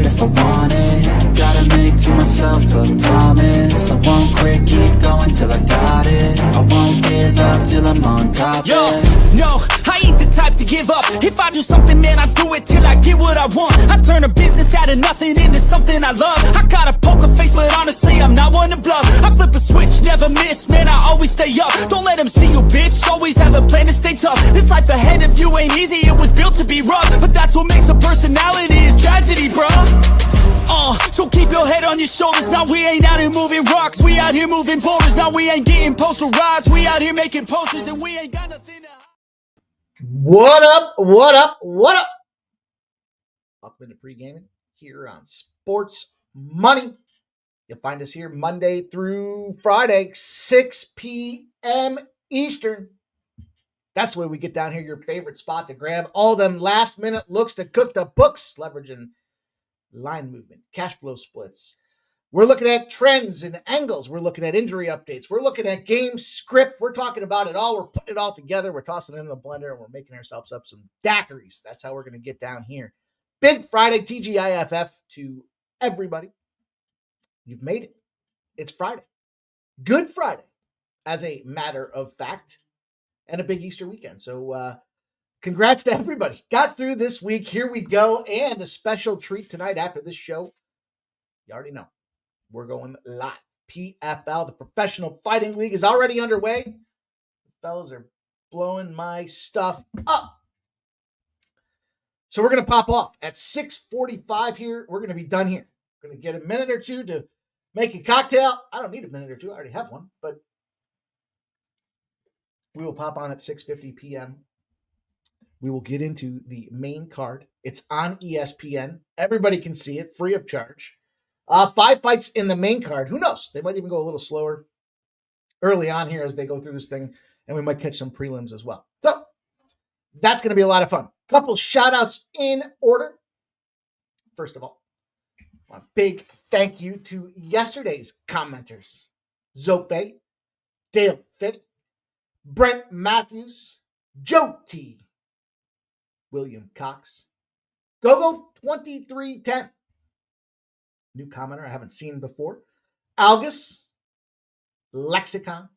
it if I want it. Gotta make to myself a promise. I won't quit, keep going till I got it. I won't give up till I'm on top. Yo, no, I ain't the type to give up. If I do something, man, I do it till I get what I want. I turn a business out of nothing into something I love. I got a poker face, but honestly, I'm not one to bluff. I flip a switch, never miss, man, I always stay up. Don't let them see you, bitch, always have a plan to stay tough. This life ahead of you ain't easy, it was built to be rough. But that's what makes a personality, is tragedy, bruh. So keep your head on your shoulders. Now we ain't out here moving rocks, we out here moving boulders. Now we ain't getting posterized, we out here making posters, and we ain't got nothing to hide. What up? What up? What up? Welcome to Pregaming here on Sports Money. You'll find us here Monday through Friday, 6 p.m. Eastern. That's the way we get down here, your favorite spot to grab all them last-minute looks to cook the books, leveraging line movement, cash flow splits. We're looking at trends and angles. We're looking at injury updates. We're looking at game script. We're talking about it all. We're putting it all together. We're tossing it in the blender, and we're making ourselves up some daiquiris. That's how we're going to get down here. Big Friday TGIFF to everybody. You've made it. It's Friday. Good Friday, as a matter of fact, and a big Easter weekend. So, congrats to everybody. Got through this week. Here we go. And a special treat tonight after this show. You already know. We're going live. PFL, the Professional Fighting League, is already underway. The fellas are blowing my stuff up. So we're going to pop off at 6:45 here. We're going to be done here. We're going to get a minute or two to make a cocktail. I don't need a minute or two. I already have one. But we will pop on at 6:50 p.m. We will get into the main card. It's on ESPN. Everybody can see it, free of charge. 5 fights in the main card. Who knows? They might even go a little slower early on here as they go through this thing, and we might catch some prelims as well. So that's going to be a lot of fun. Couple shout-outs in order. First of all, a big thank you to yesterday's commenters. Zope, Dale Fitt, Brent Matthews, Joe T, William Cox, Gogo2310, new commenter I haven't seen before, Algus, Lexicon,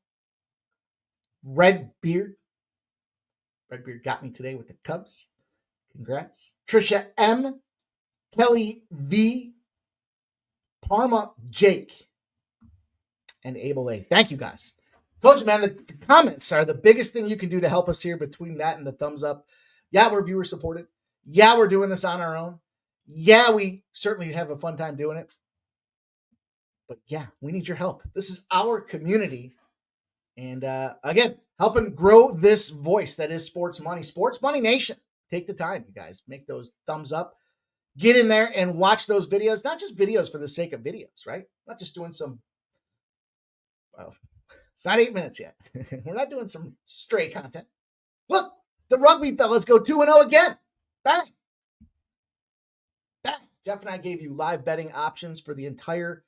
Redbeard got me today with the Cubs. Congrats. Trisha M, Kelly V, Parma Jake, and Abel A. Thank you guys. Told you, man, the comments are the biggest thing you can do to help us here between that and the thumbs up. Yeah, we're viewer supported. Yeah, we're doing this on our own. Yeah, we certainly have a fun time doing it. But yeah, we need your help. This is our community. And again, helping grow this voice that is Sports Money. Sports Money Nation. Take the time, you guys. Make those thumbs up. Get in there and watch those videos. Not just videos for the sake of videos, right? Not just doing some, well, it's not 8 minutes yet. We're not doing some stray content. Look, the rugby fellas go 2-0 again. Bang. Bang. Jeff and I gave you live betting options for the entire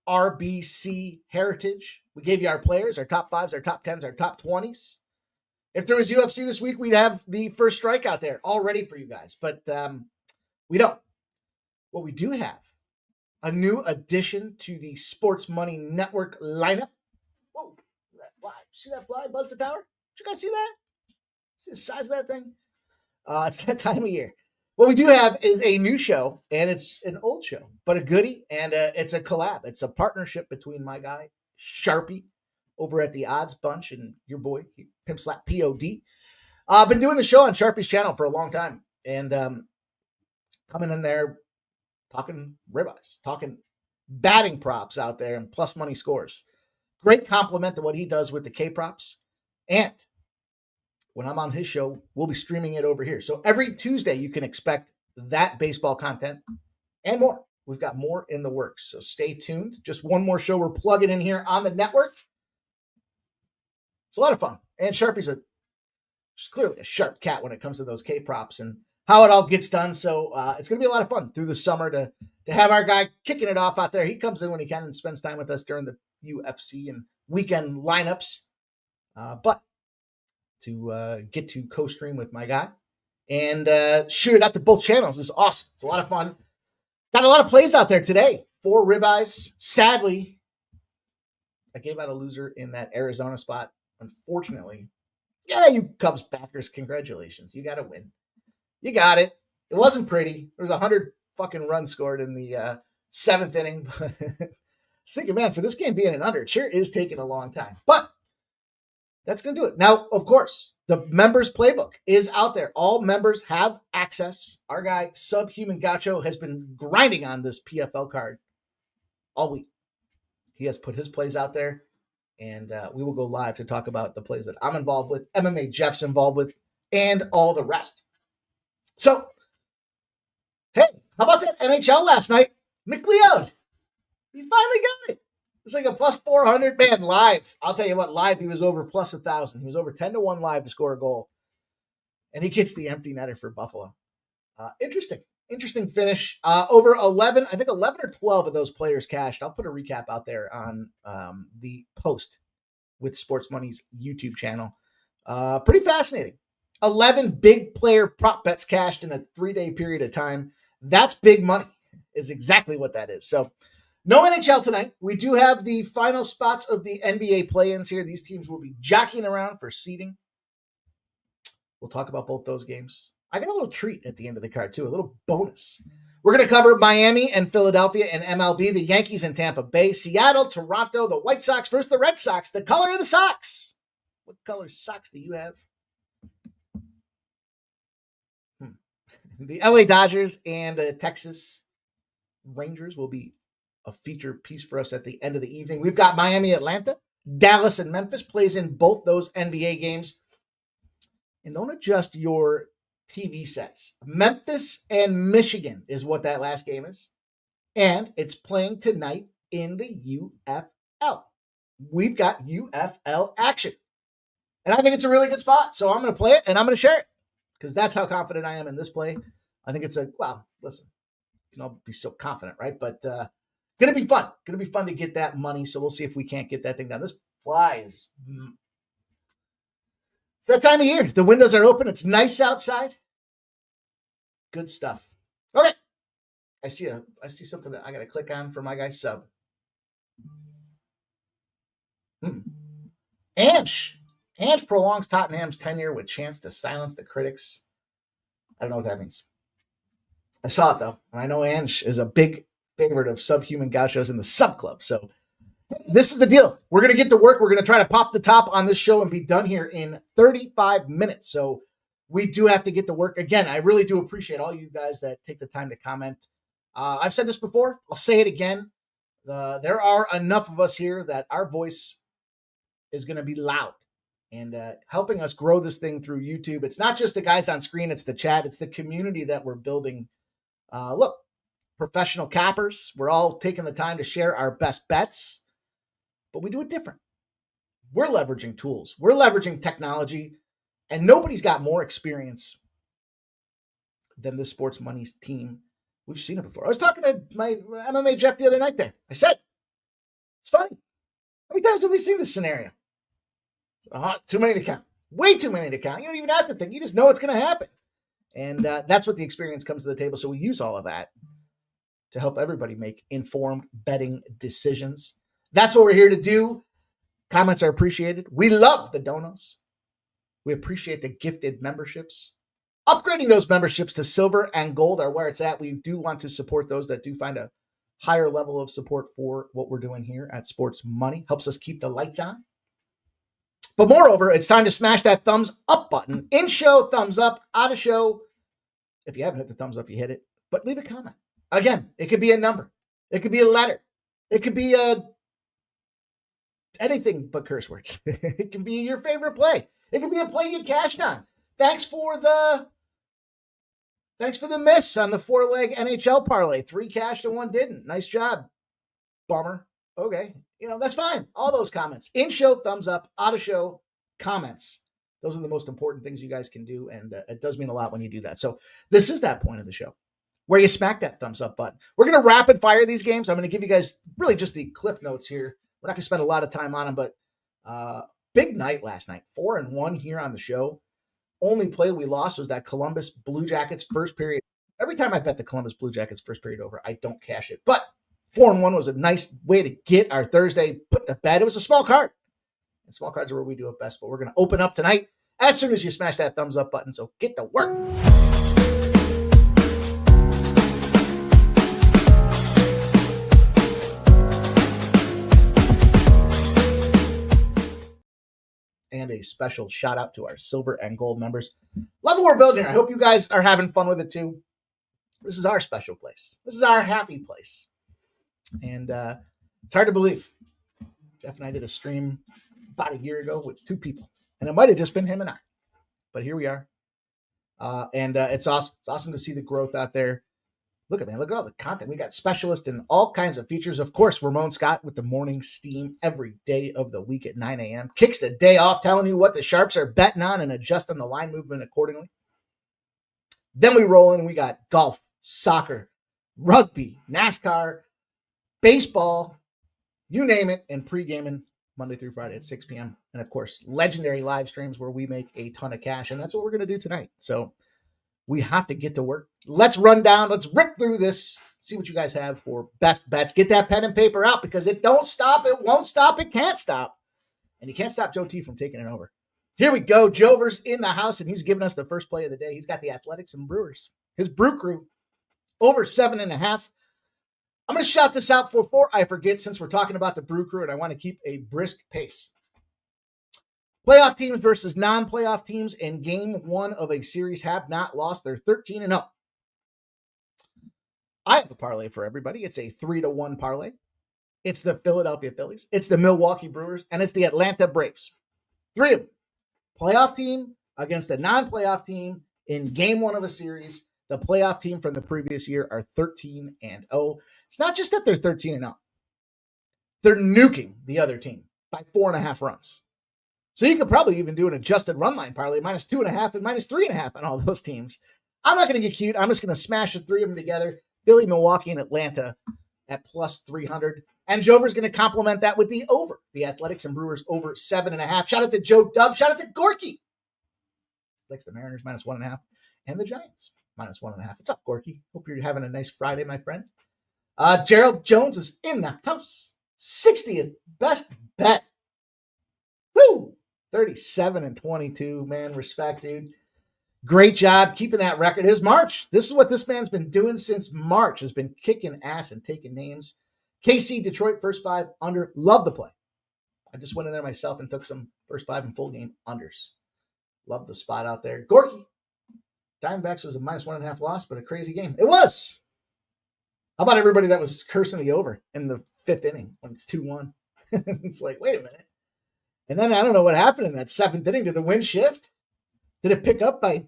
RBC heritage. We gave you our players, our top 5s, our top 10s, our top 20s. If there was UFC this week, we'd have the first strike out there all ready for you guys. But we don't. What we do have, a new addition to the Sports Money Network lineup. Whoa, that fly. See that fly buzz the tower? Did you guys see that? See the size of that thing? It's that time of year. What we do have is a new show, and it's an old show, but a goodie, and it's a collab. It's a partnership between my guy, Sharpie, over at the Odds Bunch, and your boy, Pimp Slap POD. I've been doing the show on Sharpie's channel for a long time, and coming in there, talking ribeyes, talking batting props out there, and plus money scores. Great compliment to what he does with the K-props, and when I'm on his show, we'll be streaming it over here. So every Tuesday, you can expect that baseball content and more. We've got more in the works, so stay tuned. Just one more show we're plugging in here on the network. It's a lot of fun. And Sharpie's clearly a sharp cat when it comes to those K-props and how it all gets done. So it's going to be a lot of fun through the summer to have our guy kicking it off out there. He comes in when he can and spends time with us during the UFC and weekend lineups. But to get to co-stream with my guy and shoot it out to both channels is awesome. It's a lot of fun. Got a lot of plays out there today. 4 ribeyes. Sadly, I gave out a loser in that Arizona spot. Unfortunately, yeah, you Cubs backers, congratulations. You got to win. You got it. It wasn't pretty. There was 100 fucking runs scored in the 7th inning. I was thinking, man, for this game being an under, it sure is taking a long time. But that's going to do it. Now, of course, the members playbook is out there. All members have access. Our guy, Subhuman Gacho, has been grinding on this PFL card all week. He has put his plays out there, and we will go live to talk about the plays that I'm involved with, MMA Jeff's involved with, and all the rest. So, hey, how about that NHL last night? McLeod, he finally got it. It's like a plus 400, man, live. I'll tell you what, live, he was over plus 1,000. He was over 10-1 live to score a goal. And he gets the empty netter for Buffalo. Interesting finish. Over 11, I think 11 or 12 of those players cashed. I'll put a recap out there on the post with Sports Money's YouTube channel. Pretty fascinating. 11 big player prop bets cashed in a 3-day period of time. That's big money, is exactly what that is. So, no NHL tonight. We do have the final spots of the NBA play-ins here. These teams will be jockeying around for seeding. We'll talk about both those games. I got a little treat at the end of the card, too, a little bonus. We're going to cover Miami and Philadelphia and MLB, the Yankees and Tampa Bay, Seattle, Toronto, the White Sox versus the Red Sox, the color of the socks. What color socks do you have? The LA Dodgers and the Texas Rangers will be a feature piece for us at the end of the evening. We've got Miami, Atlanta, Dallas, and Memphis plays in both those NBA games. And don't adjust your TV sets. Memphis and Michigan is what that last game is. And it's playing tonight in the UFL. We've got UFL action. And I think it's a really good spot. So I'm going to play it and I'm going to share it because that's how confident I am in this play. I think it's listen, you can all be so confident, right? But going to be fun. Going to be fun to get that money. So we'll see if we can't get that thing done. This flies. It's that time of year. The windows are open. It's nice outside. Good stuff. Okay. I see something that I got to click on for my guy Sub. Ange prolongs Tottenham's tenure with chance to silence the critics. I don't know what that means. I saw it though. And I know Ange is a big favorite of Subhuman Gauchos in the sub club. So this is the deal. We're going to get to work. We're going to try to pop the top on this show and be done here in 35 minutes. So we do have to get to work. Again, I really do appreciate all you guys that take the time to comment. I've said this before. I'll say it again. There are enough of us here that our voice is going to be loud and helping us grow this thing through YouTube. It's not just the guys on screen. It's the chat. It's the community that we're building. Look, professional cappers. We're all taking the time to share our best bets, but we do it different. We're leveraging tools. We're leveraging technology, and nobody's got more experience than this Sports Money's team. We've seen it before. I was talking to my MMA Jeff the other night there. I said, it's funny. How many times have we seen this scenario? Too many to count. Way too many to count. You don't even have to think. You just know it's going to happen. And that's what the experience comes to the table. So we use all of that to help everybody make informed betting decisions. That's what we're here to do. Comments are appreciated. We love the donos. We appreciate the gifted memberships. Upgrading those memberships to silver and gold are where it's at. We do want to support those that do find a higher level of support for what we're doing here at Sports Money. Helps us keep the lights on. But moreover, it's time to smash that thumbs up button. In show, thumbs up. Out of show, if you haven't hit the thumbs up, you hit it. But leave a comment. Again, it could be a number. It could be a letter. It could be anything but curse words. It can be your favorite play. It could be a play you cashed on. Thanks for the miss on the 4-leg NHL parlay. 3 cashed and 1 didn't. Nice job. Bummer. Okay. That's fine. All those comments. In show, thumbs up. Out of show, comments. Those are the most important things you guys can do. And it does mean a lot when you do that. So this is that point of the show where you smack that thumbs up button. We're going to rapid fire these games. I'm going to give you guys really just the cliff notes here. We're not going to spend a lot of time on them, but big night last night. 4-1 here on the show. Only play we lost was that Columbus Blue Jackets first period Every time I bet the Columbus Blue Jackets first period over, I don't cash it. But 4-1 was a nice way to get our Thursday put to bed. It was a small card. And small cards are where we do it best. But we're going to open up tonight as soon as you smash that thumbs up button. So get to work. And a special shout out to our silver and gold members. Love what we're building here. I hope you guys are having fun with it too. This is our special place. This is our happy place. And it's hard to believe. Jeff and I did a stream about a year ago with 2 people. And it might have just been him and I. But here we are. And it's awesome. It's awesome to see the growth out there. Look at all the content. We got specialists in all kinds of features. Of course, Ramon Scott with the morning steam every day of the week at 9 a.m. Kicks the day off telling you what the Sharps are betting on and adjusting the line movement accordingly. Then we roll in and we got golf, soccer, rugby, NASCAR, baseball, you name it, and pre-gaming Monday through Friday at 6 p.m. And of course, legendary live streams where we make a ton of cash. And that's what we're going to do tonight. So we have to get to work. Let's run down. Let's rip through this. See what you guys have for best bets. Get that pen and paper out because it don't stop. It won't stop. It can't stop. And you can't stop Joe T from taking it over. Here we go. Jover's in the house, and he's giving us the first play of the day. He's got the Athletics and Brewers. His Brew Crew over 7.5. I'm going to shout this out before I forget since we're talking about the Brew Crew, and I want to keep a brisk pace. Playoff teams versus non-playoff teams in game 1 of a series have not lost. They're 13-0. I have a parlay for everybody. It's a 3-1 parlay. It's the Philadelphia Phillies. It's the Milwaukee Brewers. And it's the Atlanta Braves. 3 of them. Playoff team against a non-playoff team in game 1 of a series. The playoff team from the previous year are 13-0. It's not just that they're 13-0. They're nuking the other team by 4.5 runs. So you could probably even do an adjusted run line parlay, -2.5 and -3.5 on all those teams. I'm not going to get cute. I'm just going to smash the 3 of them together. Philly, Milwaukee, and Atlanta at +300. And Jover's going to complement that with the over. The Athletics and Brewers over 7.5. Shout out to Joe Dub. Shout out to Gorky. Likes the Mariners -1.5. And the Giants -1.5. What's up, Gorky? Hope you're having a nice Friday, my friend. Gerald Jones is in the house. 60th best bet. Woo! 37-22, man. Respect, dude. Great job keeping that record. His March. This is what this man's been doing since March. Has been kicking ass and taking names. KC, Detroit, first 5 under. Love the play. I just went in there myself and took some first 5 and full game unders. Love the spot out there. Gorky. Diamondbacks was a -1.5 loss, but a crazy game. It was. How about everybody that was cursing the over in the 5th inning when it's 2-1? It's like, wait a minute. And then I don't know what happened in that 7th inning. Did the wind shift? Did it pick up by,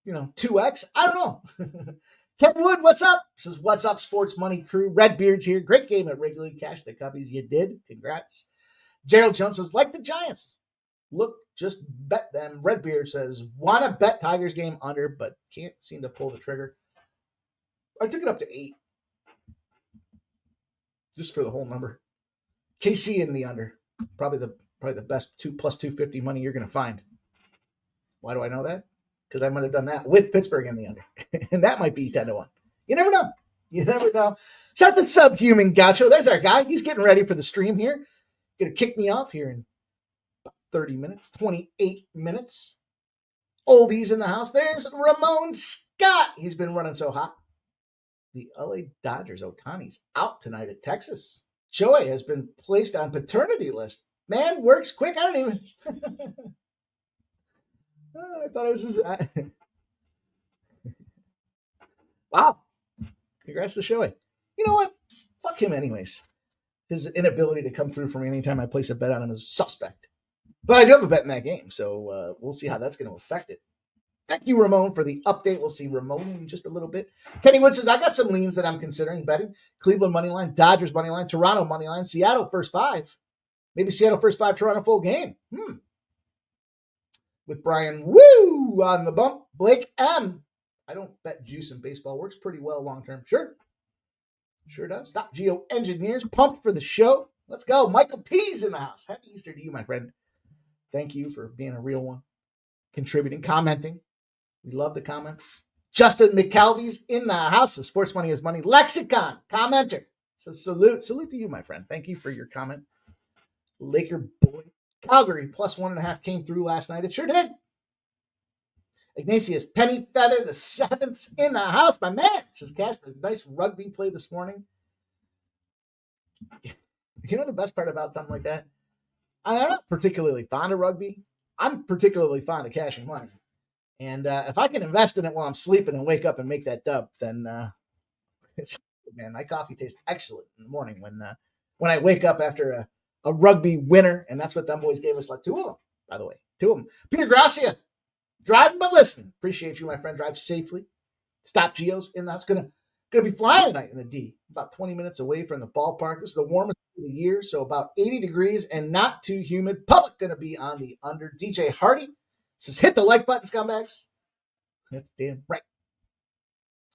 2x? I don't know. Ken Wood, what's up? Says, what's up, Sports Money Crew? Redbeard's here. Great game at Wrigley. Cash the Cubbies. You did. Congrats. Gerald Jones says, like the Giants. Look, just bet them. Redbeard says, want to bet Tigers game under, but can't seem to pull the trigger. I took it up to 8. Just for the whole number. KC in the under. Probably the best 2 plus 250 money you're going to find. Why do I know that? Because I might have done that with Pittsburgh in the under. And that might be 10-1. You never know. You never know. Shout out to Subhuman Gaucho. There's our guy. He's getting ready for the stream here. Going to kick me off here in about 30 minutes, 28 minutes. Oldies in the house. There's Ramon Scott. He's been running so hot. The LA Dodgers, Ohtani's out tonight at Texas. Joey has been placed on paternity list. Man, works quick. I don't even. I thought it was his. Wow. Congrats to Shohei. You know what? Fuck him anyways. His inability to come through for me anytime I place a bet on him is suspect. But I do have a bet in that game, so we'll see how that's going to affect it. Thank you, Ramon, for the update. We'll see Ramon in just a little bit. Kenny Wood says, I got some leans that I'm considering betting. Cleveland Moneyline, Dodgers Moneyline, Toronto Moneyline, Seattle first 5. Maybe Seattle first 5, Toronto full game. With Brian Woo on the bump. Blake M. I don't bet juice in baseball. Works pretty well long-term. Sure does. Stop Geo Engineers. Pumped for the show. Let's go. Michael P's in the house. Happy Easter to you, my friend. Thank you for being a real one. Contributing, commenting. We love the comments. Justin McCalvy's in the house of Sports Money is Money. Lexicon, commenter. So salute to you, my friend. Thank you for your comment. Laker boy. Calgary plus 1.5 came through last night. It sure did. Ignatius Penny Feather, the 7th in the house. My man says, Cash, a nice rugby play this morning. You know the best part about something like that? I'm not particularly fond of rugby. I'm particularly fond of cashing money. And if I can invest in it while I'm sleeping and wake up and make that dub, then it's, man, my coffee tastes excellent in the morning when I wake up after a rugby winner. And that's what them boys gave us, like 2 of them, by the way. 2 of them. Peter Gracia, driving but listening. Appreciate you, my friend. Drive safely. Stop Geo's in that's gonna be flying tonight in the D. About 20 minutes away from the ballpark. This is the warmest of the year, so about 80 degrees and not too humid. Public gonna be on the under. DJ Hardy says, hit the like button, scumbags. That's damn right.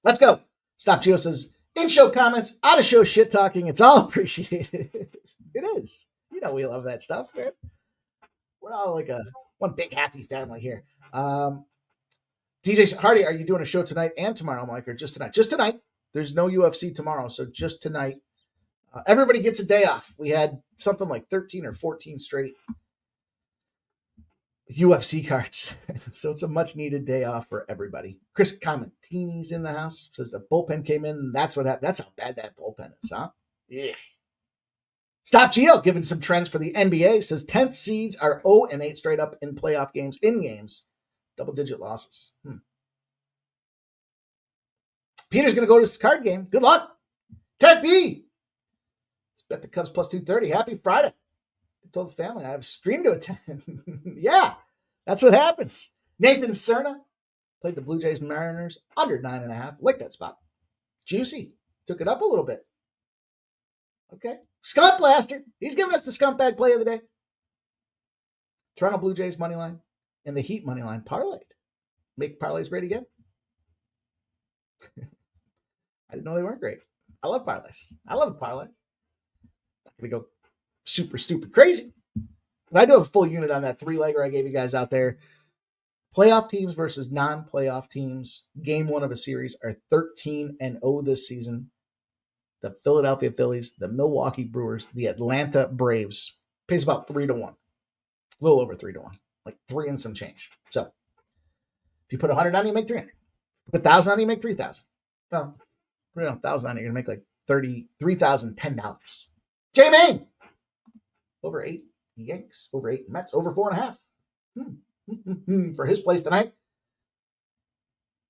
Let's go. Stop Geo says, in-show comments, out-of-show shit talking. It's all appreciated. It is. You know we love that stuff, man. We're all like one big happy family here. DJ Hardy, are you doing a show tonight and tomorrow, Mike, or just tonight? Just tonight. There's no UFC tomorrow, so just tonight. Everybody gets a day off. We had something like 13 or 14 straight UFC cards. So it's a much-needed day off for everybody. Chris Comantini's in the house. Says the bullpen came in, and that's what happened. That's how bad that bullpen is, huh? Yeah. Stop Geo giving some trends for the NBA. Says 10th seeds are 0-8 straight up in playoff games, in games. Double-digit losses. Peter's going to go to this card game. Good luck. Tarek B. Let's bet the Cubs plus 230. Happy Friday. I told the family I have a stream to attend. Yeah, that's what happens. Nathan Cerna played the Blue Jays Mariners under 9.5. Like that spot. Juicy. Took it up a little bit. Okay. Skunk Blaster. He's giving us the skunk bag play of the day. Toronto Blue Jays money line and the Heat money line parlayed. Make parlays great again. I didn't know they weren't great. I love parlays. I love a parlay. Not going to go super stupid crazy. But I do have a full unit on that 3-legger I gave you guys out there. Playoff teams versus non-playoff teams. Game 1 of a series are 13-0 this season. The Philadelphia Phillies, the Milwaukee Brewers, the Atlanta Braves. Pays about 3-1. A little over 3-1. Like 3 and some change. So if you put 100 on, you make 300. Put 1,000 on, you make 3,000. Well, put 1,000 on, you're going to make like $3,010. J-Main. Over 8 Yanks. Over 8 Mets. Over 4.5. For his place tonight.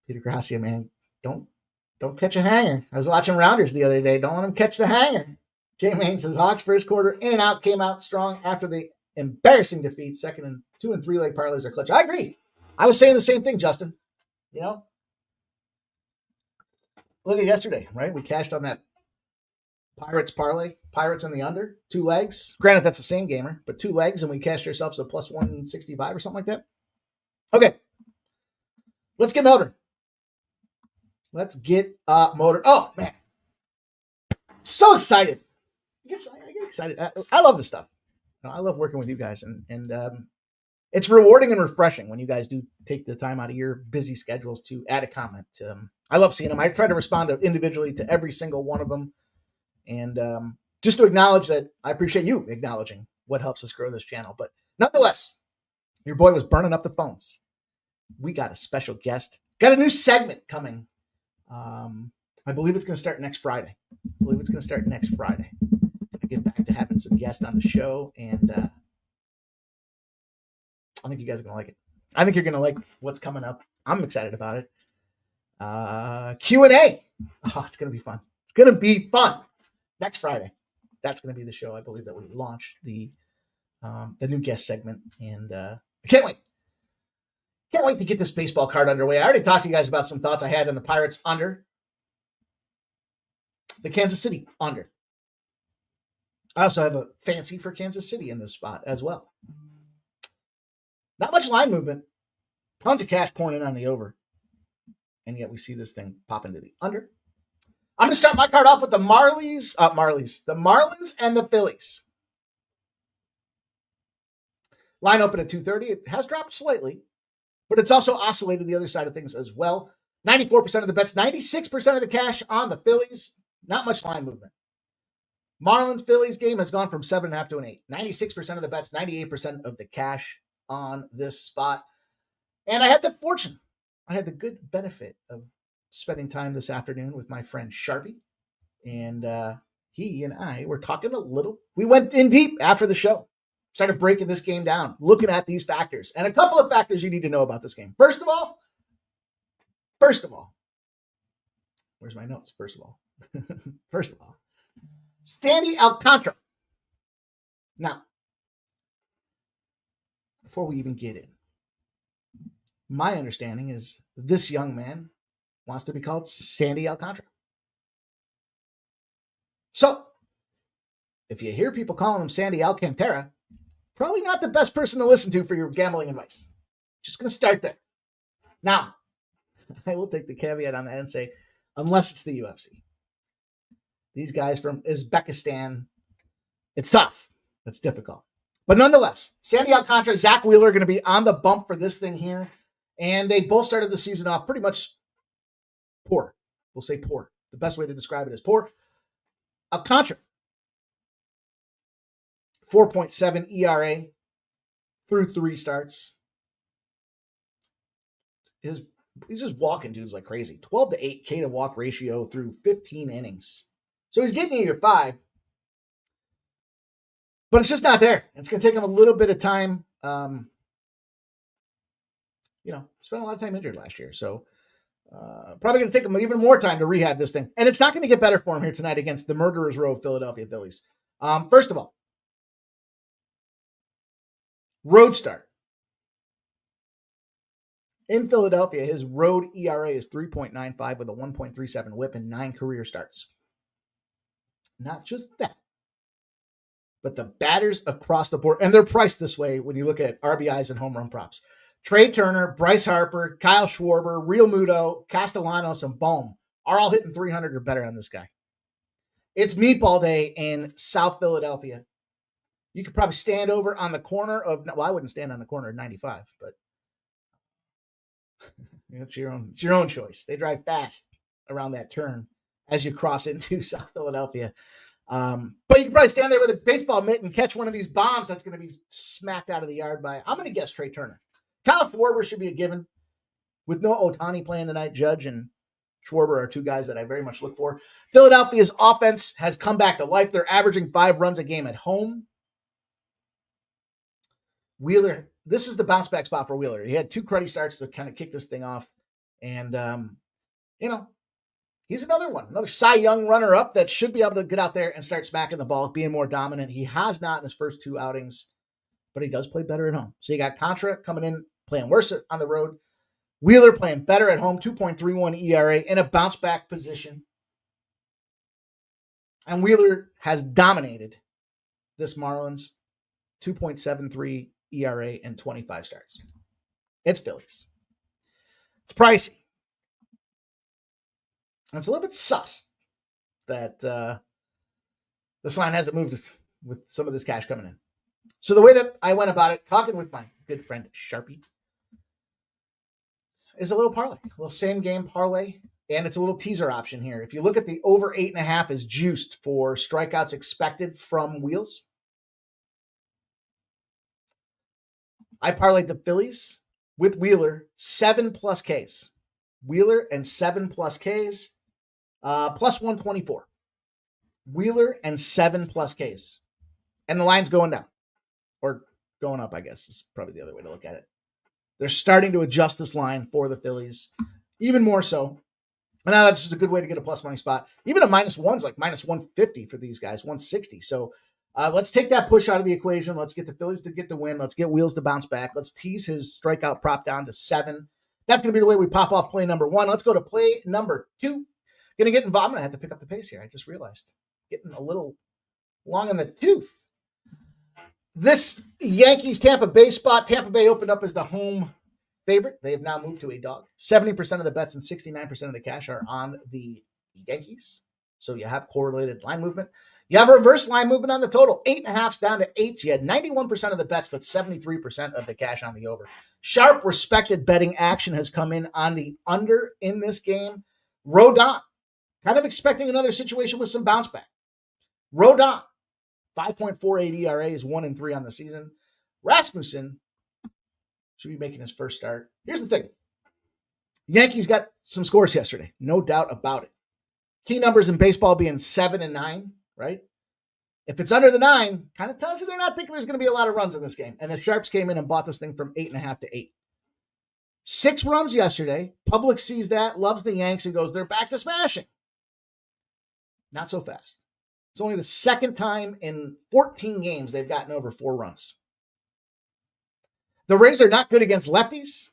Peter Gracia, man. Don't catch a hanger. I was watching Rounders the other day. Don't let him catch the hanger. J-Main says Hawks first quarter in and out came out strong after the embarrassing defeat. 2nd and 2 and 3 leg parlays are clutch. I agree. I was saying the same thing, Justin. You know? Look at yesterday, right? We cashed on that Pirates parlay. Pirates in the under. 2 legs. Granted, that's the same gamer, but 2 legs, and we cashed ourselves a plus 165 or something like that. Okay. Let's get motor. Let's get motor. Oh, man. So excited. I get excited. I love this stuff. I love working with you guys, and it's rewarding and refreshing when you guys do take the time out of your busy schedules to add a comment. I love seeing them. I try to respond individually to every single one of them. And just to acknowledge that I appreciate you acknowledging what helps us grow this channel. But nonetheless, your boy was burning up the phones. We got a special guest. Got a new segment coming. I believe it's going to start next Friday. I get back to having some guests on the show, and I think you guys are going to like it. I think you're going to like what's coming up. I'm excited about it. Q&A. Oh, it's going to be fun. It's going to be fun. Next Friday. That's going to be the show. I believe that we launch the new guest segment, and I can't wait. Can't wait to get this baseball card underway. I already talked to you guys about some thoughts I had on the Pirates under. The Kansas City under. I also have a fancy for Kansas City in this spot as well. Not much line movement. Tons of cash pouring in on the over. And yet we see this thing pop into the under. I'm going to start my card off with the Marlins and the Phillies. Line open at 230. It has dropped slightly, but it's also oscillated the other side of things as well. 94% of the bets, 96% of the cash on the Phillies. Not much line movement. Marlins Phillies game has gone from 7.5 to an 8. 96% of the bets, 98% of the cash on this spot. And I had the fortune, I had the good benefit of spending time this afternoon with my friend Sharpie. And he and I were talking a little. We went in deep after the show, started breaking this game down, looking at these factors. And a couple of factors you need to know about this game. First of all, where's my notes? First of all, Sandy Alcantara. Now, before we even get in, my understanding is this young man wants to be called Sandy Alcantara. So, if you hear people calling him Sandy Alcantara, probably not the best person to listen to for your gambling advice. Just going to start there. Now, I will take the caveat on that and say, unless it's the UFC. These guys from Uzbekistan, it's tough. It's difficult. But nonetheless, Sandy Alcantara, Zach Wheeler are going to be on the bump for this thing here. And they both started the season off pretty much poor. We'll say poor. The best way to describe it is poor. Alcantara, 4.7 ERA through 3 starts. He's just walking dudes like crazy. 12 to 8 K to walk ratio through 15 innings. So he's getting you your 5. But it's just not there. It's going to take him a little bit of time. Spent a lot of time injured last year. So probably going to take him even more time to rehab this thing. And it's not going to get better for him here tonight against the Murderers Row of Philadelphia Phillies. First of all, road start. In Philadelphia, his road ERA is 3.95 with a 1.37 whip and 9 career starts. Not just that, but the batters across the board, and they're priced this way when you look at RBIs and home run props. Trey Turner, Bryce Harper, Kyle Schwarber, Real Muto, Castellanos, and Bohm are all hitting 300 or better on this guy. It's meatball day in South Philadelphia. You could probably stand over on the corner of, well, I wouldn't stand on the corner of 95, but it's your own choice. They drive fast around that turn as you cross into South Philadelphia. But you can probably stand there with a baseball mitt and catch one of these bombs that's going to be smacked out of the yard by, I'm going to guess, Trey Turner. Kyle Schwarber should be a given. With no Ohtani playing tonight, Judge and Schwarber are 2 guys that I very much look for. Philadelphia's offense has come back to life. They're averaging 5 runs a game at home. Wheeler, this is the bounce back spot for Wheeler. He had 2 cruddy starts to kind of kick this thing off. And, he's another Cy Young runner-up that should be able to get out there and start smacking the ball, being more dominant. He has not in his first 2 outings, but he does play better at home. So you got Contra coming in, playing worse on the road. Wheeler playing better at home, 2.31 ERA in a bounce-back position. And Wheeler has dominated this Marlins, 2.73 ERA and 25 starts. It's Phillies. It's pricey. And it's a little bit sus that this line hasn't moved with some of this cash coming in. So the way that I went about it, talking with my good friend Sharpie, is a little parlay, a little same game parlay, and it's a little teaser option here. If you look at the over 8.5 is juiced for strikeouts expected from Wheels. I parlayed the Phillies with Wheeler, 7+ Ks. Wheeler and 7+ Ks, plus 124. Wheeler and 7+ Ks. And the line's going down. Or going up, I guess, is probably the other way to look at it. They're starting to adjust this line for the Phillies, even more so. And now that's just a good way to get a plus money spot. Even a -1's like -150 for these guys, 160. So let's take that push out of the equation. Let's get the Phillies to get the win. Let's get Wheels to bounce back. Let's tease his strikeout prop down to 7. That's going to be the way we pop off play number 1. Let's go to play number 2. Going to get involved. I'm going to have to pick up the pace here. I just realized. Getting a little long in the tooth. This Yankees-Tampa Bay spot, Tampa Bay opened up as the home favorite. They have now moved to a dog. 70% of the bets and 69% of the cash are on the Yankees. So you have correlated line movement. You have reverse line movement on the total. 8.5's down to 8s. You had 91% of the bets, but 73% of the cash on the over. Sharp, respected betting action has come in on the under in this game. Rodon, kind of expecting another situation with some bounce back. Rodon, 5.48 ERA is 1-3 on the season. Rasmussen should be making his first start. Here's the thing. Yankees got some scores yesterday. No doubt about it. Key numbers in baseball being 7 and 9, right? If it's under the 9, kind of tells you they're not thinking there's going to be a lot of runs in this game. And the Sharps came in and bought this thing from 8.5 to 8. 6 runs yesterday. Public sees that, loves the Yanks, and goes, they're back to smashing. Not so fast. It's only the second time in 14 games they've gotten over 4 runs. The Rays are not good against lefties.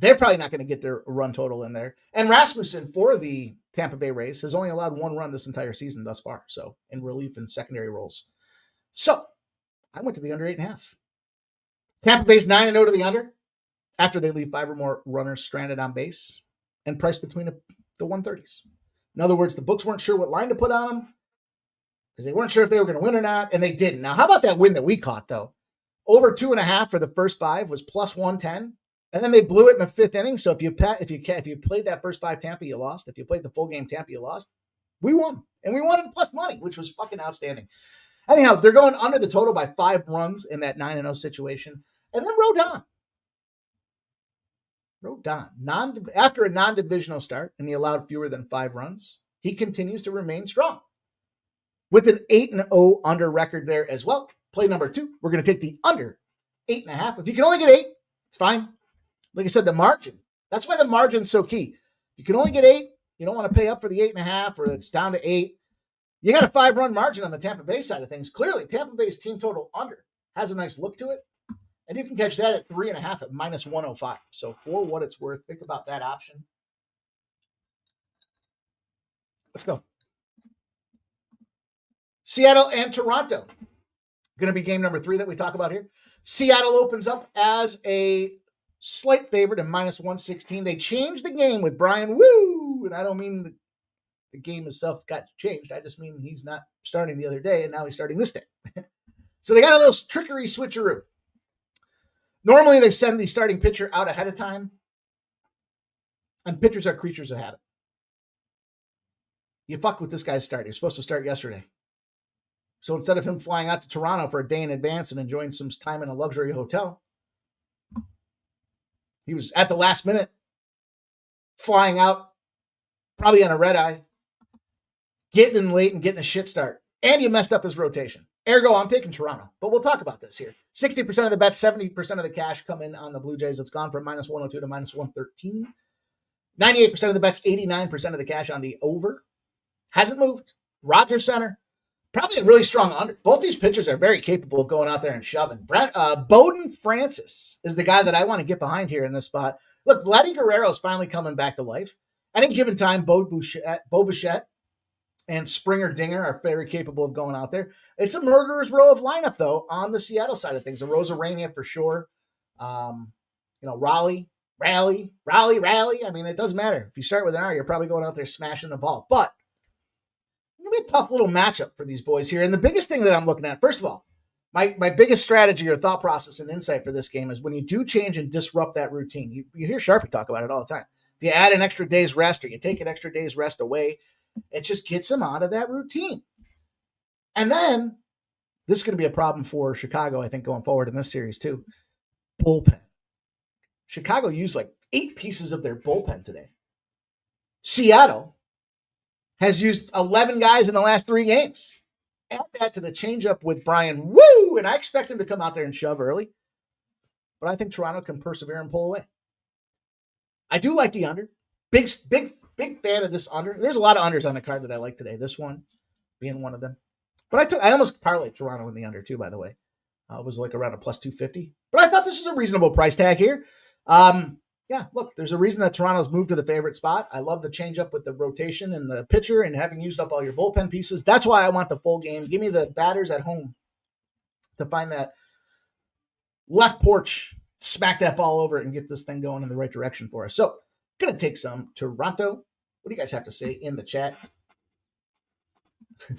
They're probably not going to get their run total in there. And Rasmussen, for the Tampa Bay Rays, has only allowed 1 run this entire season thus far. So, in relief and secondary roles. So, I went to the under 8.5. Tampa Bay's 9-0 to the under after they leave 5 or more runners stranded on base and priced between the 130s. In other words, the books weren't sure what line to put on them because they weren't sure if they were going to win or not, and they didn't. Now, how about that win that we caught, though? Over 2.5 for the first 5 was plus 110. And then they blew it in the 5th inning. So if you played that first 5 Tampa, you lost. If you played the full game Tampa, you lost. We won. And we wanted plus money, which was fucking outstanding. Anyhow, they're going under the total by 5 runs in that 9-0 situation. And then Rodon. After a non-divisional start, and he allowed fewer than 5 runs, he continues to remain strong. With an 8-0 under record there as well. Play number 2. We're going to take the under 8.5. If you can only get 8, it's fine. Like I said, the margin. That's why the margin's so key. You can only get 8. You don't want to pay up for the 8.5 or it's down to 8. You got a 5-run margin on the Tampa Bay side of things. Clearly, Tampa Bay's team total under has a nice look to it. And you can catch that at 3.5 at minus 105. So for what it's worth, think about that option. Let's go. Seattle and Toronto. Going to be game number 3 that we talk about here. Seattle opens up as a slight favorite and minus 116. They changed the game with Brian Woo. And I don't mean the game itself got changed. I just mean he's not starting the other day and now he's starting this day. So they got a little trickery switcheroo. Normally they send the starting pitcher out ahead of time. And pitchers are creatures of habit. You fuck with this guy's start. He was supposed to start yesterday. So instead of him flying out to Toronto for a day in advance and enjoying some time in a luxury hotel, he was at the last minute flying out, probably on a red eye, getting in late and getting a shit start. And you messed up his rotation. Ergo, I'm taking Toronto. But we'll talk about this here. 60% of the bets, 70% of the cash come in on the Blue Jays. It's gone from minus 102 to minus 113. 98% of the bets, 89% of the cash on the over. Hasn't moved. Rogers Center. Probably a really strong under. Both these pitchers are very capable of going out there and shoving. Bowden Francis is the guy that I want to get behind here in this spot. Look, Vladdy Guerrero is finally coming back to life. At any given time, Bo Bichette and Springer Dinger are very capable of going out there. It's a murderer's row of lineup, though, on the Seattle side of things. A Rosarania for sure. Raleigh. I mean, it doesn't matter. If you start with an R, you're probably going out there smashing the ball. But it's going to be a tough little matchup for these boys here. And the biggest thing that I'm looking at, first of all, my biggest strategy or thought process and insight for this game is when you do change and disrupt that routine. You hear Sharpie talk about it all the time. If you add an extra day's rest or you take an extra day's rest away, it just gets them out of that routine. And then this is going to be a problem for Chicago, I think, going forward in this series too. Bullpen. Chicago used like 8 pieces of their bullpen today. Seattle has used 11 guys in the last 3 games. Add that to the changeup with Brian Woo, and I expect him to come out there and shove early. But I think Toronto can persevere and pull away. I do like the under. Big fan of this under. There's a lot of unders on the card that I like today. This one being one of them. But I almost parlayed Toronto in the under too, by the way. It was like around a plus 250. But I thought this was a reasonable price tag here. Yeah, look, there's a reason that Toronto's moved to the favorite spot. I love the change up with the rotation and the pitcher and having used up all your bullpen pieces. That's why I want the full game. Give me the batters at home to find that left porch, smack that ball over it and get this thing going in the right direction for us. So, going to take some Toronto What do you guys have to say in the chat?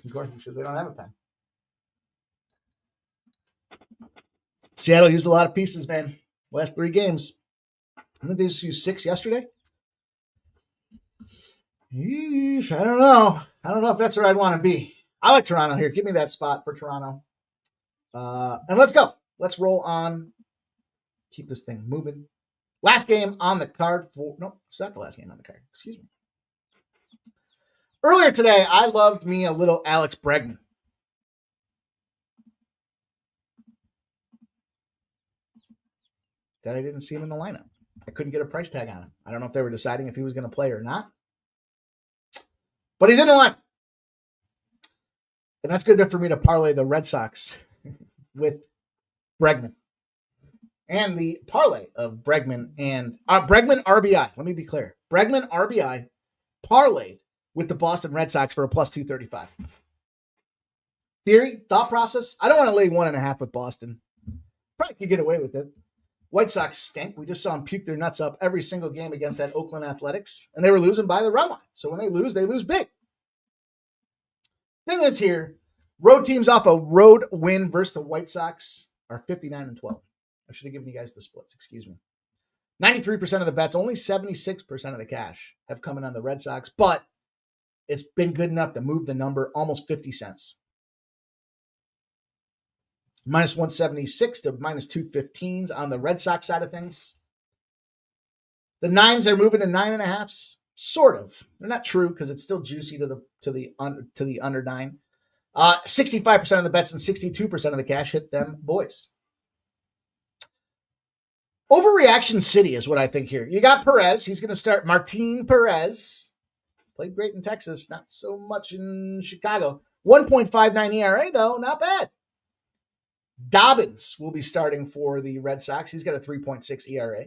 Gordon says they don't have a pen. Seattle used a lot of pieces, man. Last 3 games. I think they just used 6 yesterday. I don't know. I don't know if that's where I'd want to be. I like Toronto here. Give me that spot for Toronto. And let's go. Let's roll on. Keep this thing moving. Last game on the card for... No, it's not the last game on the card. Excuse me. Earlier today, I loved me a little Alex Bregman. Then I didn't see him in the lineup. I couldn't get a price tag on him. I don't know if they were deciding if he was going to play or not. But he's in the lineup. And that's good enough for me to parlay the Red Sox with Bregman. And the parlay of Bregman and Bregman RBI. Let me be clear. Bregman RBI parlayed with the Boston Red Sox for a plus 235. Theory, thought process. I don't want to lay 1.5 with Boston. Probably could get away with it. White Sox stink. We just saw them puke their nuts up every single game against that Oakland Athletics, and they were losing by the run line. So when they lose big. Thing is here, road teams off a road win versus the White Sox are 59-12. I should have given you guys the splits. Excuse me. 93% of the bets, only 76% of the cash have come in on the Red Sox, but it's been good enough to move the number almost 50 cents. Minus 176 to minus 215s on the Red Sox side of things. The 9s are moving to 9.5s, sort of. They're not true because it's still juicy to the under 9. 65% of the bets and 62% of the cash hit them boys. Overreaction City is what I think here. You got Perez. He's going to start. Martin Perez played great in Texas, not so much in Chicago. 1.59 ERA though, not bad. Dobbins will be starting for the Red Sox. He's got a 3.6 ERA.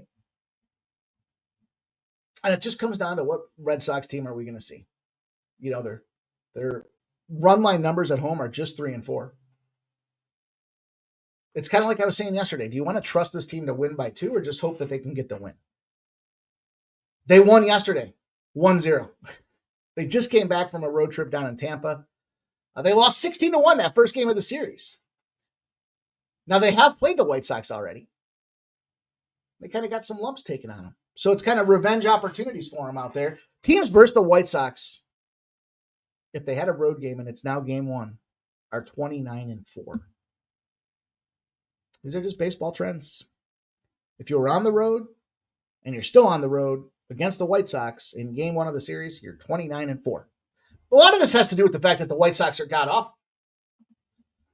And it just comes down to what Red Sox team are we going to see? You know, their run line numbers at home are just 3 and 4. It's kind of like I was saying yesterday. Do you want to trust this team to win by 2 or just hope that they can get the win? They won yesterday, 1-0. They just came back from a road trip down in Tampa. They lost 16-1 that first game of the series. Now, they have played the White Sox already. They kind of got some lumps taken on them. So it's kind of revenge opportunities for them out there. Teams versus the White Sox, if they had a road game and it's now game 1, are 29-4. These are just baseball trends. If you were on the road and you're still on the road against the White Sox in game 1 of the series, you're 29-4. A lot of this has to do with the fact that the White Sox are god awful.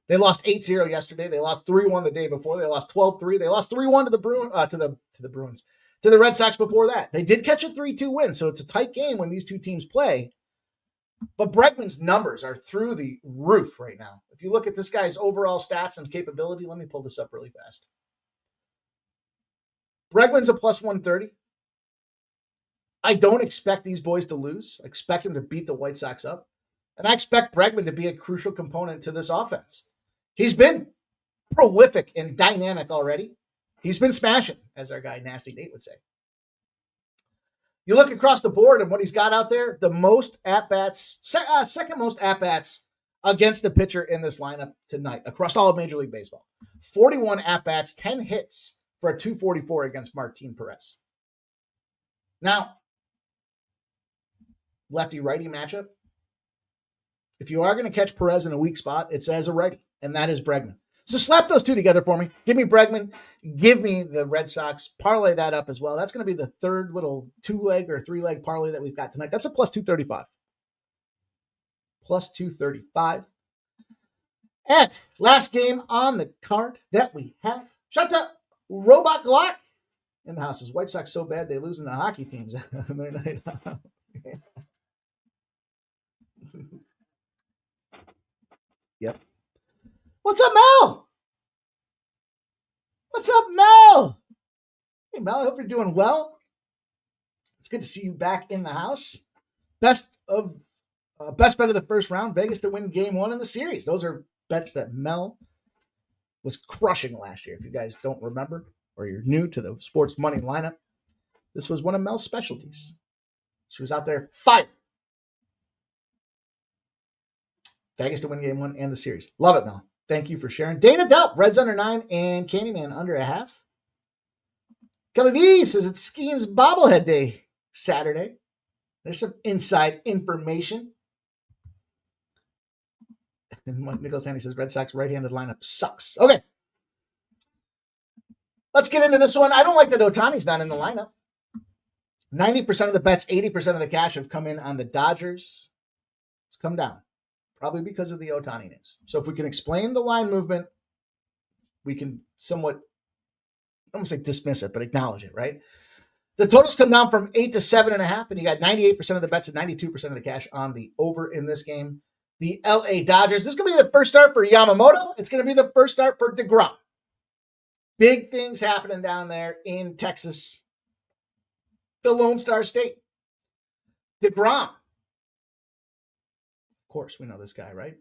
They lost 8-0 yesterday. They lost 3-1 the day before. They lost 12-3. They lost 3-1 to the Bruins, to the Red Sox before that. They did catch a 3-2 win, so it's a tight game when these two teams play. But Bregman's numbers are through the roof right now. If you look at this guy's overall stats and capability, let me pull this up really fast. Bregman's a plus 130. I don't expect these boys to lose. I expect them to beat the White Sox up. And I expect Bregman to be a crucial component to this offense. He's been prolific and dynamic already. He's been smashing, as our guy Nasty Nate would say. You look across the board and what he's got out there, the most at-bats, second most at-bats against the pitcher in this lineup tonight across all of Major League Baseball. 41 at-bats, 10 hits for a 244 against Martin Perez. Now, lefty-righty matchup. If you are going to catch Perez in a weak spot, it's as a righty, and that is Bregman. So slap those two together for me. Give me Bregman. Give me the Red Sox. Parlay that up as well. That's going to be the third little 2-leg or 3-leg parlay that we've got tonight. That's a plus 235. Plus 235. And last game on the card that we have. Shut up, Robot Glock in the house. Is White Sox so bad they lose in the hockey teams on their night out? Yep. What's up, Mel? What's up, Mel? Hey, Mel, I hope you're doing well. It's good to see you back in the house. Best bet of the first round, Vegas to win game 1 in the series. Those are bets that Mel was crushing last year. If you guys don't remember or you're new to the sports money lineup, this was one of Mel's specialties. She was out there fire Vegas to win game 1 and the series. Love it, Mel. Thank you for sharing. Dana Delp, Reds under 9 and Candyman under a half. Kelly D says it's Skiing's bobblehead day Saturday. There's some inside information. And Nicholas Handy says Red Sox right-handed lineup sucks. Okay. Let's get into this one. I don't like that Ohtani's not in the lineup. 90% of the bets, 80% of the cash have come in on the Dodgers. It's come down. Probably because of the Ohtani news. So if we can explain the line movement, we can somewhat, I don't want to say dismiss it, but acknowledge it, right? The totals come down from 8 to 7.5, and you got 98% of the bets and 92% of the cash on the over in this game. The LA Dodgers, this is going to be the first start for Yamamoto. It's going to be the first start for DeGrom. Big things happening down there in Texas, the Lone Star State. DeGrom. Of course, we know this guy, right?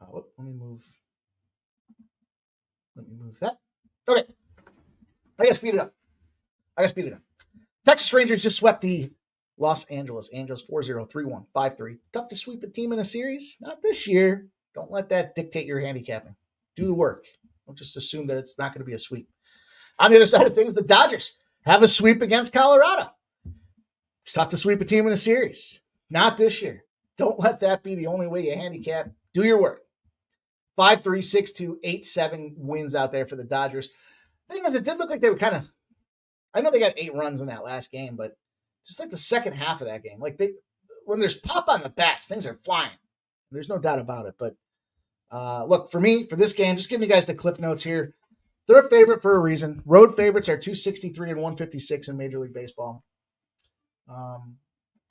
Let me move that. Okay. I got to speed it up. Texas Rangers just swept the Los Angeles Angels 4-0, 3-1, 5-3. Tough to sweep a team in a series. Not this year. Don't let that dictate your handicapping. Do the work. Don't just assume that it's not going to be a sweep. On the other side of things, the Dodgers have a sweep against Colorado. It's tough to sweep a team in a series. Not this year. Don't let that be the only way you handicap. Do your work. 5-3, 6-2, 8-7 wins out there for the Dodgers. The thing is, it did look like they were kind of, I know they got 8 runs in that last game, but just like the second half of that game, like when there's pop on the bats, things are flying. There's no doubt about it. But look, for me, for this game, just giving you guys the cliff notes here. They're a favorite for a reason. Road favorites are 263 and 156 in Major League Baseball.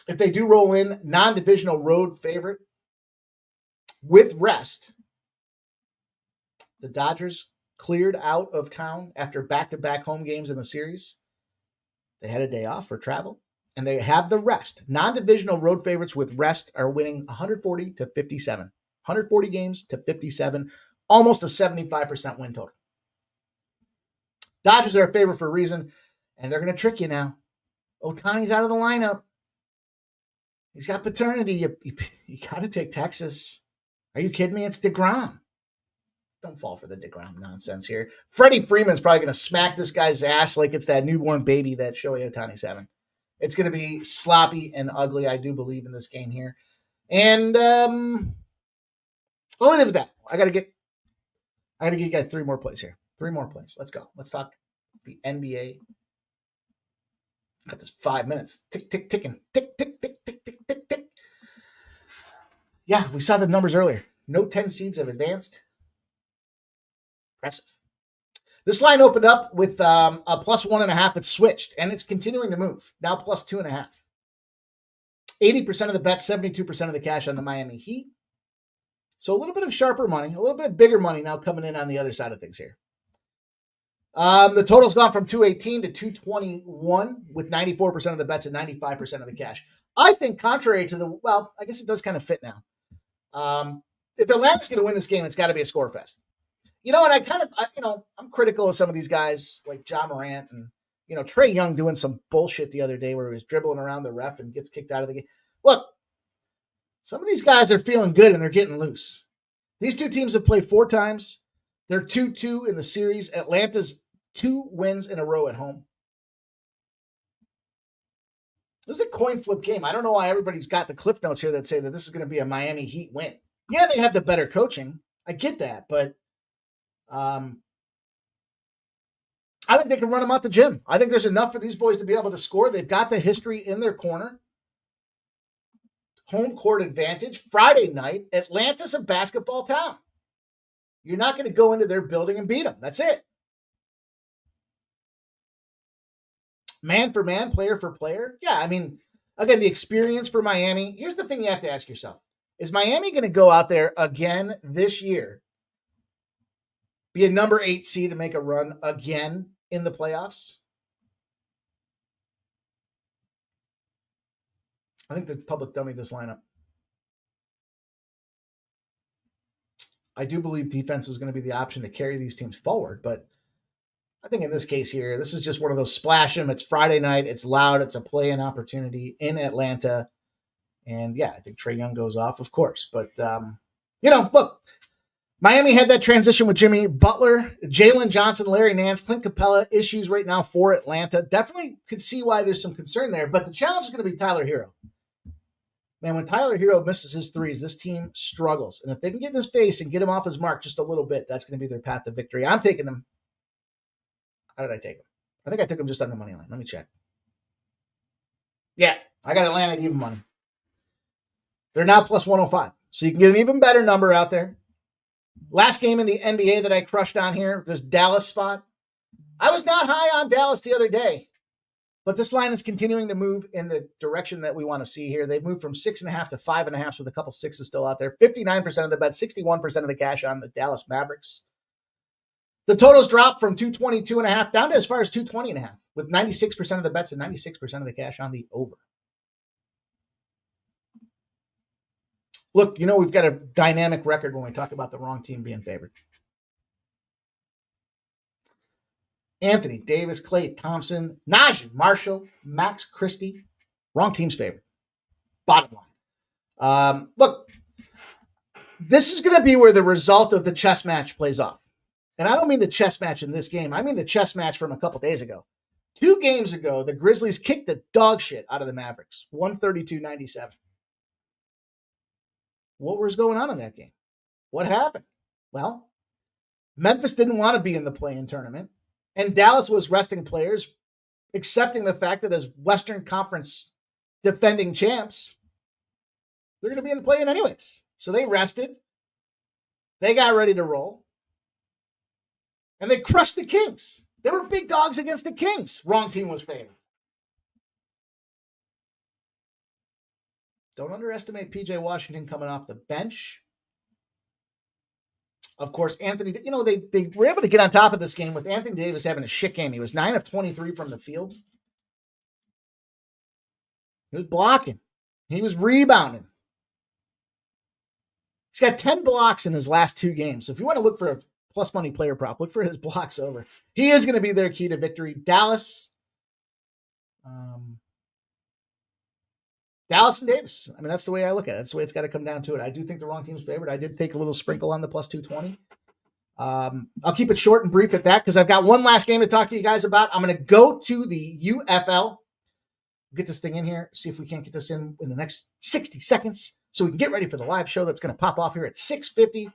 If they do roll in, non-divisional road favorite with rest, the Dodgers cleared out of town after back-to-back home games in the series. They had a day off for travel, and they have the rest. Non-divisional road favorites with rest are winning 140 to 57. 140 games to 57, almost a 75% win total. Dodgers are a favorite for a reason, and they're going to trick you now. Ohtani's out of the lineup. He's got paternity. You got to take Texas. Are you kidding me? It's DeGrom. Don't fall for the DeGrom nonsense here. Freddie Freeman's probably going to smack this guy's ass like it's that newborn baby that Shohei Ohtani's having. It's going to be sloppy and ugly, I do believe, in this game here. And I'll leave it at that. I got to give you guys 3 more plays here. 3 more plays. Let's go. Let's talk the NBA. Got this 5 minutes. Tick, tick, ticking. Tick, tick, tick, tick, tick, tick, tick. Yeah, we saw the numbers earlier. No 10 seeds have advanced. Impressive. This line opened up with a plus 1.5. It's switched, and it's continuing to move. Now plus 2.5. 80% of the bet, 72% of the cash on the Miami Heat. So a little bit of sharper money, a little bit of bigger money now coming in on the other side of things here. The total's gone from 218 to 221 with 94% of the bets and 95% of the cash. I think contrary to I guess it does kind of fit now. If Atlanta's going to win this game, it's got to be a score fest. And I'm critical of some of these guys like John Morant and, Trae Young doing some bullshit the other day where he was dribbling around the ref and gets kicked out of the game. Look, some of these guys are feeling good and they're getting loose. These two teams have played 4 times. They're 2-2 in the series. Atlanta's 2 wins in a row at home. This is a coin flip game. I don't know why everybody's got the cliff notes here that say that this is going to be a Miami Heat win. Yeah, they have the better coaching. I get that, but I think they can run them out the gym. I think there's enough for these boys to be able to score. They've got the history in their corner. Home court advantage. Friday night, Atlanta's a basketball town. You're not going to go into their building and beat them. That's it. Man for man, player for player. Yeah, again, the experience for Miami. Here's the thing you have to ask yourself. Is Miami going to go out there again this year, be a number 8 seed and make a run again in the playoffs? I think the public dummied this lineup. I do believe defense is going to be the option to carry these teams forward, but I think in this case here, this is just one of those splash them. It's Friday night. It's loud. It's a play-in opportunity in Atlanta. And yeah, I think Trae Young goes off, of course. But, look, Miami had that transition with Jimmy Butler, Jalen Johnson, Larry Nance, Clint Capella, issues right now for Atlanta. Definitely could see why there's some concern there. But the challenge is going to be Tyler Hero. Man, when Tyler Hero misses his threes, this team struggles. And if they can get in his face and get him off his mark just a little bit, that's going to be their path to victory. I'm taking them. How did I take them? I think I took them just on the money line. Let me check. Yeah, I got Atlanta at even money. They're now plus 105. So you can get an even better number out there. Last game in the NBA that I crushed on here, this Dallas spot. I was not high on Dallas the other day. But this line is continuing to move in the direction that we want to see here. They've moved from 6.5 to 5.5 with a couple sixes still out there. 59% of the bet, 61% of the cash on the Dallas Mavericks. The totals dropped from 222.5 down to as far as 220.5 with 96% of the bets and 96% of the cash on the over. Look, we've got a dynamic record when we talk about the wrong team being favored. Anthony, Davis, Klay Thompson, Najee Marshall, Max Christie. Wrong team's favorite. Bottom line. Look, this is going to be where the result of the chess match plays off. And I don't mean the chess match in this game. I mean the chess match from a couple days ago. 2 games ago, the Grizzlies kicked the dog shit out of the Mavericks. 132-97. What was going on in that game? What happened? Well, Memphis didn't want to be in the play-in tournament. And Dallas was resting players, accepting the fact that as Western Conference defending champs, they're going to be in the play-in anyways. So they rested. They got ready to roll. And they crushed the Kings. They were big dogs against the Kings. Wrong team was favored. Don't underestimate P.J. Washington coming off the bench. Of course, Anthony, they were able to get on top of this game with Anthony Davis having a shit game. He was 9 of 23 from the field. He was blocking. He was rebounding. He's got 10 blocks in his last 2 games. So if you want to look for a plus money player prop, look for his blocks over. He is going to be their key to victory. Dallas and Davis. I mean, that's the way I look at it. That's the way it's got to come down to it. I do think the wrong team's favored. I did take a little sprinkle on the plus 220. I'll keep it short and brief at that because I've got one last game to talk to you guys about. I'm going to go to the UFL. Get this thing in here. See if we can't get this in the next 60 seconds so we can get ready for the live show that's going to pop off here at 6:50.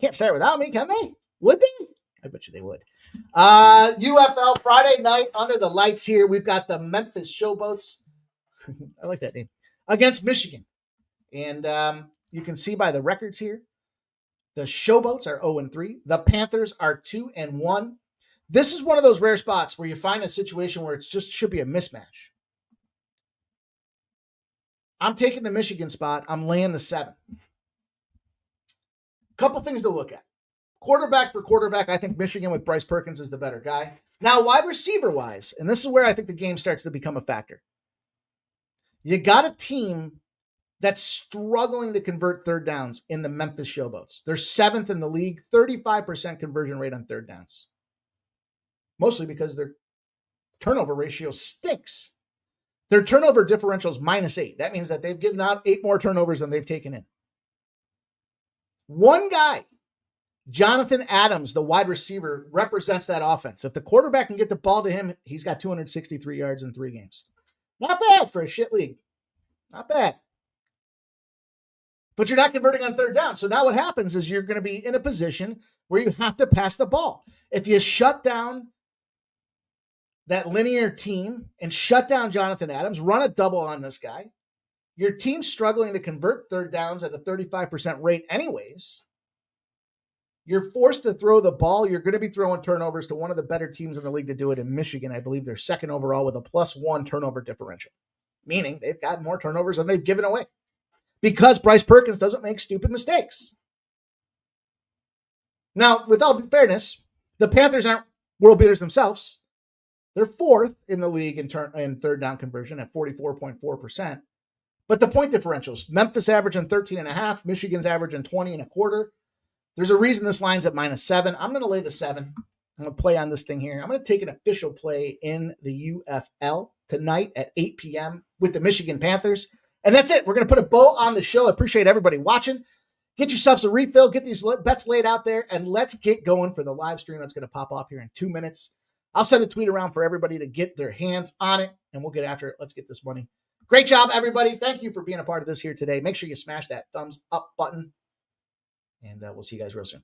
Can't start without me, can they? Would they? I bet you they would. UFL Friday night under the lights here. We've got the Memphis Showboats. I like that name. Against Michigan. And you can see by the records here, the Showboats are 0-3. The Panthers are 2-1. This is one of those rare spots where you find a situation where it just should be a mismatch. I'm taking the Michigan spot. I'm laying the 7. Couple things to look at. Quarterback for quarterback, I think Michigan with Bryce Perkins is the better guy. Now, wide receiver-wise, and this is where I think the game starts to become a factor. You got a team that's struggling to convert third downs in the Memphis Showboats. They're 7th in the league, 35% conversion rate on third downs. Mostly because their turnover ratio stinks. Their turnover differential is -8. That means that they've given out 8 more turnovers than they've taken in. One guy, Jonathan Adams, the wide receiver, represents that offense. If the quarterback can get the ball to him, he's got 263 yards in 3 games. Not bad for a shit league. Not bad. But you're not converting on third down. So now what happens is you're going to be in a position where you have to pass the ball. If you shut down that linear team and shut down Jonathan Adams, run a double on this guy, your team's struggling to convert third downs at a 35% rate anyways. You're forced to throw the ball. You're going to be throwing turnovers to one of the better teams in the league to do it in Michigan. I believe they're 2nd overall with a +1 turnover differential, meaning they've got more turnovers than they've given away because Bryce Perkins doesn't make stupid mistakes. Now, with all fairness, the Panthers aren't world beaters themselves. They're 4th in the league in third down conversion at 44.4%. But the point differentials, Memphis averaging 13.5, Michigan's averaging 20.25. There's a reason this line's at -7. I'm going to lay the 7. I'm going to play on this thing here. I'm going to take an official play in the UFL tonight at 8 p.m. with the Michigan Panthers. And that's it. We're going to put a bow on the show. I appreciate everybody watching. Get yourselves a refill. Get these bets laid out there. And let's get going for the live stream that's going to pop off here in 2 minutes. I'll send a tweet around for everybody to get their hands on it. And we'll get after it. Let's get this money. Great job, everybody. Thank you for being a part of this here today. Make sure you smash that thumbs up button. And we'll see you guys real soon.